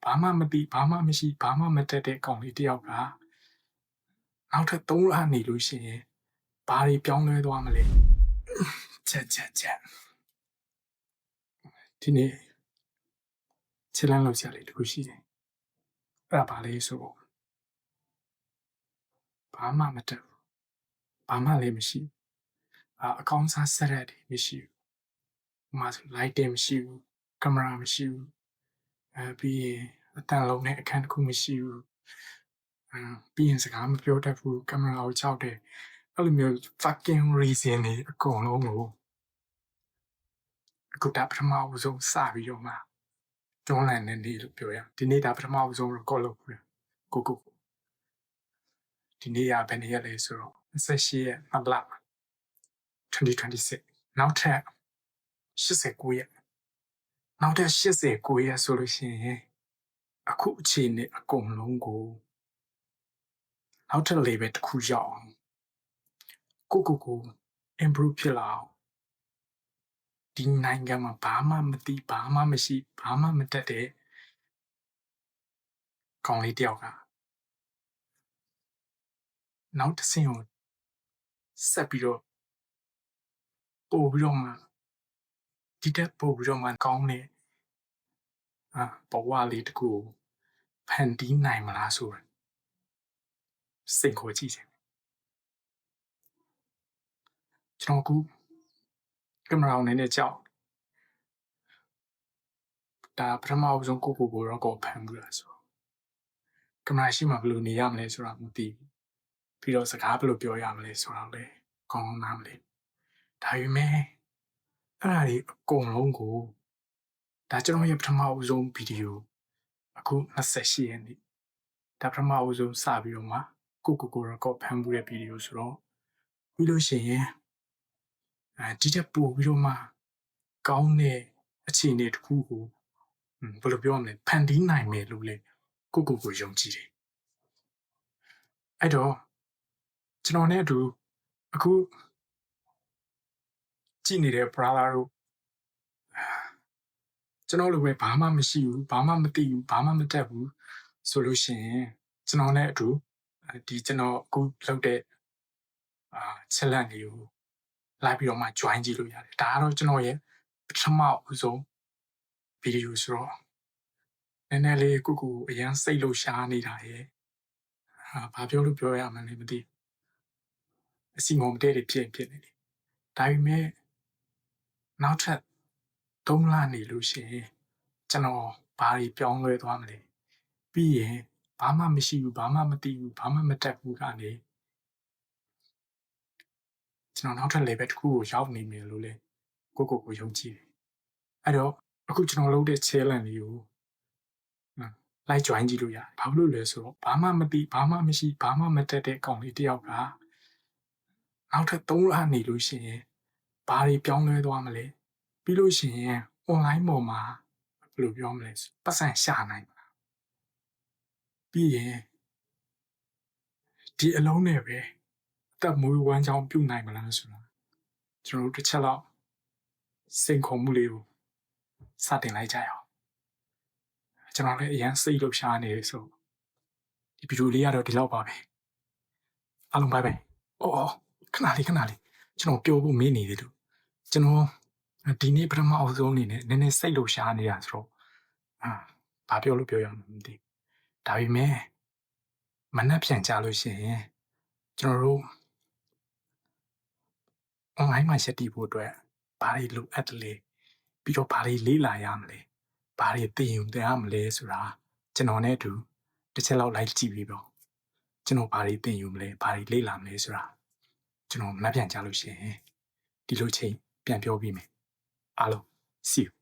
ဘာမှမသိဘာမှမရှိဘာမှမတက်တဲ့ကောင်လေးတယောက်ကနောက်ထပ်3လနေလို့ရှိရင်ဘာတွေပြောင်းလဲသွားမလဲချက်ဒီနေ့ချစ်လန်းလို့ရှာလေတခုရှိတယ်အဲ့ဒါဘာလဲဆိုတော့ဘာမှမတက်ဘူးဘာမှလည်းမရှိဘူးအကောင်းစားဆက်ရက်တွေမရှိဘူးမှာဆို light တွေမရှိဘူးကင်မရာမရှိဘူးပြီးရင်အတန်လုံးနဲ့အခန်းတစ်ခုမရှိဘူးပြီးရင်စကားမပြောတတ်ဘူးကင်မရာကိုကြောက်တယ်အဲ့လိုမျိုး fucking reason တွေအကုန်လုံးကိုအခုဒါပထမဦးဆုံးစပြီးတော့မှတွန်းလှန်နေနေလို့ပြောရဒီနေ့ဒါပထမဦးဆုံး record လုပ်ဘူးကိုဒီနေ့ကဘယ်နေ့ရက်လဲဆိုတော့28ရက်လ2026နောက်ထပ်89ရက်နောက်ထပ်89ရက်ဆိုလို့ရှိရင်အခုအချိန်နဲ့အကုန်လုံးကိုနောက်ထပ် level တစ်ခုရောက်အောင်ကို improve ဖြစ်လာအောင်ဒီနိုင်ငံမှာဘာမှမသိဘာမှမရှိဘာမှမတတ်တဲ့ကောင်လေးတယောက်ကနောက်တစ်ဆင့်ကိုဆက်ပြီးတော့ပို့ပြီးတော့မှဒီတက်ပို့ပြီးတော့မှကောင်းတဲ့ဘဝလေးတစ်ခုကိုဖန်တီးနိုင်မလားဆိုတော့စိတ်ခေါ်ကြည့်တယ်ကျွန်တော်ကကင်မရာကိုနည်းနည်းကြောက်ဒါပထမဦးဆုံးကိုတော့ကိုဖန်ဘူးလားဆိုတော့ကင်မရာရှိမှဘယ်လိုနေရမလဲဆိုတာမသိဘူးပြီးတော့စကားဘယ်လိုပြောရမလဲဆိုတာလည်းကောင်းနားမလဲဒါပေမဲ့အဲ့ဒါတွေအကုန်လုံးကိုဒါကျွန်တော်ရဲ့ပထမဦးဆုံးဗီဒီယိုအခု28ရက်နေ့ဒါပထမဦးဆုံးစပြီးတော့မှကို record ဖန်မှုတဲ့ဗီဒီယိုဆိုတော့ပြီးလို့ရှိရင်ဒီတက်ပို့ပြီးတော့မှကောင်းတဲ့အခြေအနေတစ်ခုကိုဘယ်လိုပြောရမလဲဖန်တီးနိုင်မယ်လို့လေကိုယုံကြည်တယ်အဲ့တော့ကျွန်တော်နဲ့အတူအခုကြည့်နေတဲ့ brother တို့ကျွန်တော်လိုပဲဘာမှမရှိဘူးဘာမှမသိဘူးဘာမှမတတ်ဘူးဆိုလို့ရှိရင်ကျွန်တော်နဲ့အတူဒီကျွန်တော်အခုလုပ်တဲ့challenge လေးကိုလိုက်ပြီးတော့မှ join ကြည့်လို့ရတယ်ဒါကတော့ကျွန်တော်ရဲ့ပထမဦးဆုံးဗီဒီယိုဆိုတော့နည်းနည်းလေးကိုအရန်စိတ်လို့ရှားနေတာရဲ့ဘာပြောလို့ပြောရမှန်းလည်းမသိအစီငုံမတည့်တွေဖြစ်နေတယ်ဒါပေမဲ့နောက်ထပ်3လနေလို့ရှိရင်ကျွန်တော်ဘာတွေပြောင်းလဲသွားမလဲပြီးရင်ဘာမှမရှိဘူးဘာမှမသိဘူးဘာမှမတတ်ဘူးကနေကျွန်တော်နောက်ထပ် level တစ်ခုကိုရောက်နေမယ်လို့လေကိုယုံကြည်တယ်အဲ့တော့အခုကျွန်တော်လုပ်တဲ့ challenge လေးကိုလိုက် join ကြည့်လို့ရတယ်ဘာလို့လဲဆိုတော့ဘာမှမသိဘာမှမရှိဘာမှမတတ်တဲ့ကောင်လေးတယောက်ကနောက်ထပ်3လနေလို့ရှိရင်ဘာတွေပြောင်းလဲသွားမလဲပြီးလို့ရှိရင် online ပေါ်မှာဘယ်လိုပြောမလဲပတ်စံရှာနိုင်မလားပြီးရင်ဒီအလုံးနဲ့ပဲအသက်မွေးဝမ်းကြောင်းပြုတ်နိုင်မလားဆိုတာကျွန်တော်တို့တစ်ချက်လောက်စိန်ခေါ်မှုလေးကိုစတင်လိုက်ကြရအောင်ကျွန်တော်လည်းအရန်စိတ်လှုပ်ရှားနေတယ်ဆိုဒီဗီဒီယိုလေးကတော့ဒီလောက်ပါပဲအားလုံးဘိုင်ဘိုင်အော်ခဏလေးကျွန်တော်ပြောဖို့မေးနေတယ်လို့ကျွန်တော်ဒီနေ့ပထမအဆုံးအနေနဲ့နည်းနည်းစိတ်လှုပ်ရှားနေတာဆိုတော့ဘာပြောလို့ပြောရမှမသိဒါပေမဲ့မနှက်ပြန်ကြလို့ရှိရင်ကျွန်တော်တို့ online မှာရှက်တည်ဖို့အတွက်ဘာတွေလိုအပ်တယ်လဲပြီးတော့ဘာတွေလေ့လာရမလဲဘာတွေသိရင်သိရမလဲဆိုတာကျွန်တော်နဲ့အတူတစ်ချက်လောက် live ကြည့်ပြီးတော့ကျွန်တော်ဘာတွေသိယူမလဲဘာတွေလေ့လာမလဲဆိုတာကျွန်တော်မနှက်ပြန်ကြလို့ရှိရင်ဒီလိုချိန်ပြန်ပြောပြီးမယ်အားလုံး see you